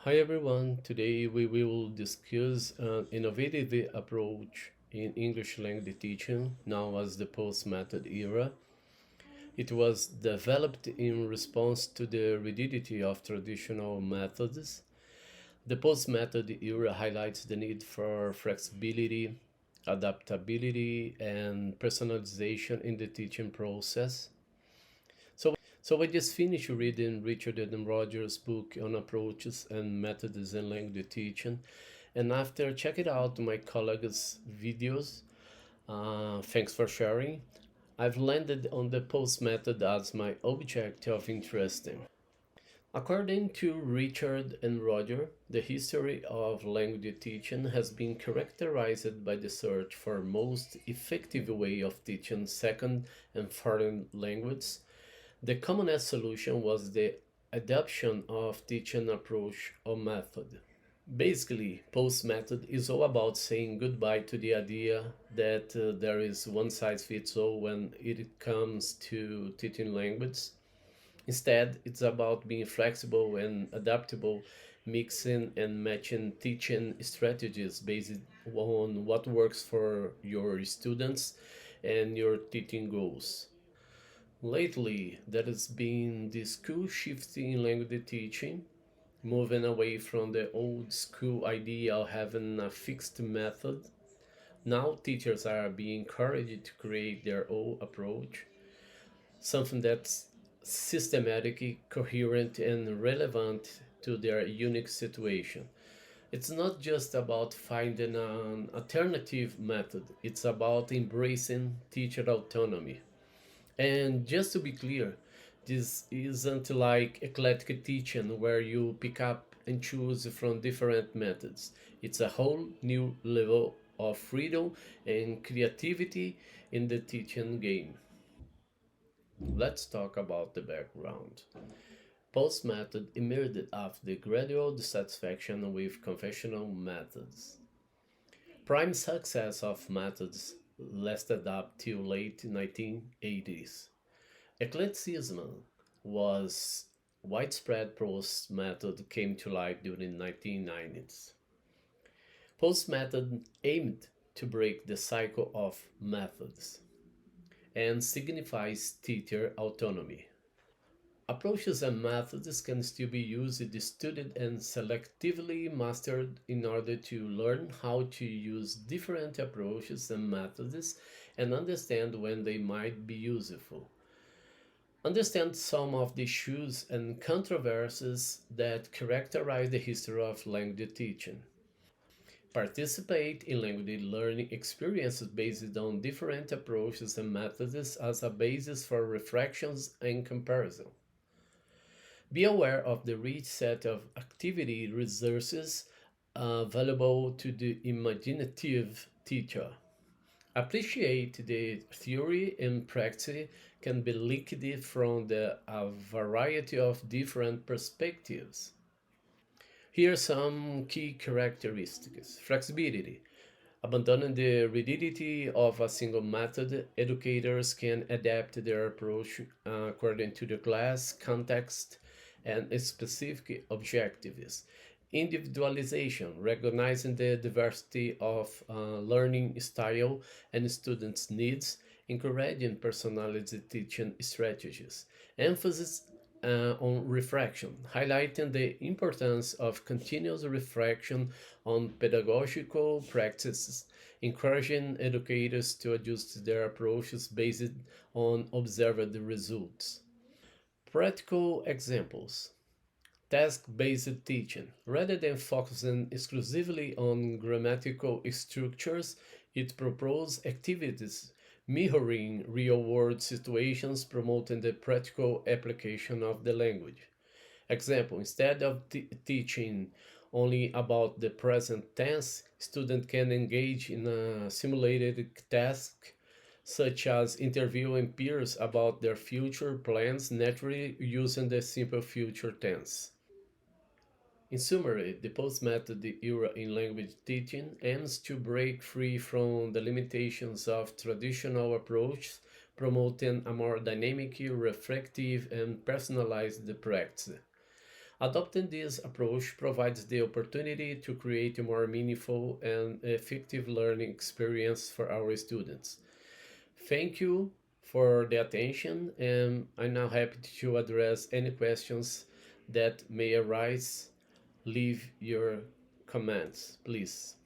Hi everyone, today we will discuss an innovative approach in English language teaching known as the post method era. It was developed in response to the rigidity of traditional methods. The post method era highlights the need for flexibility, adaptability, and personalization in the teaching process. So I just finished reading Richard and Rogers' book on approaches and methods in language teaching, and after checking out my colleagues' videos, thanks for sharing, I've landed on the post method as my object of interest. According to Richard and Roger, the history of language teaching has been characterized by the search for most effective way of teaching second and foreign languages. The commonest solution was the adoption of teaching approach or method. Basically, post method is all about saying goodbye to the idea that there is one size fits all when it comes to teaching language. Instead, it's about being flexible and adaptable, mixing and matching teaching strategies based on what works for your students and your teaching goals. Lately, there has been this cool shift in language teaching, moving away from the old school idea of having a fixed method. Now, teachers are being encouraged to create their own approach, something that's systematic, coherent, and relevant to their unique situation. It's not just about finding an alternative method, it's about embracing teacher autonomy. And just to be clear, this isn't like eclectic teaching where you pick up and choose from different methods. It's a whole new level of freedom and creativity in the teaching game. Let's talk about the background. Post method emerged after the gradual dissatisfaction with conventional methods. Prime success of methods lasted up till late 1980s. Eclecticism was widespread post method came to light during 1990s. Post method aimed to break the cycle of methods and signifies teacher autonomy. Approaches and methods can still be used, studied, and selectively mastered in order to learn how to use different approaches and methods and understand when they might be useful. Understand some of the issues and controversies that characterize the history of language teaching. Participate in language learning experiences based on different approaches and methods as a basis for reflections and comparison. Be aware of the rich set of activity resources available to the imaginative teacher. Appreciate the theory and practice can be linked from a variety of different perspectives. Here are some key characteristics. Flexibility. Abandoning the rigidity of a single method, educators can adapt their approach according to the class, context, and specific objectives. Individualization, recognizing the diversity of learning style and students' needs, encouraging personalized teaching strategies. Emphasis on reflection, highlighting the importance of continuous reflection on pedagogical practices, encouraging educators to adjust their approaches based on observed results. Practical examples. Task-based teaching. Rather than focusing exclusively on grammatical structures, it proposes activities mirroring real-world situations, promoting the practical application of the language. Example, instead of teaching only about the present tense, student can engage in a simulated task such as interviewing peers about their future plans naturally using the simple future tense. In summary, the post-method era in language teaching aims to break free from the limitations of traditional approaches, promoting a more dynamic, reflective, and personalized practice. Adopting this approach provides the opportunity to create a more meaningful and effective learning experience for our students. Thank you for the attention, and I'm now happy to address any questions that may arise. Leave your comments, please.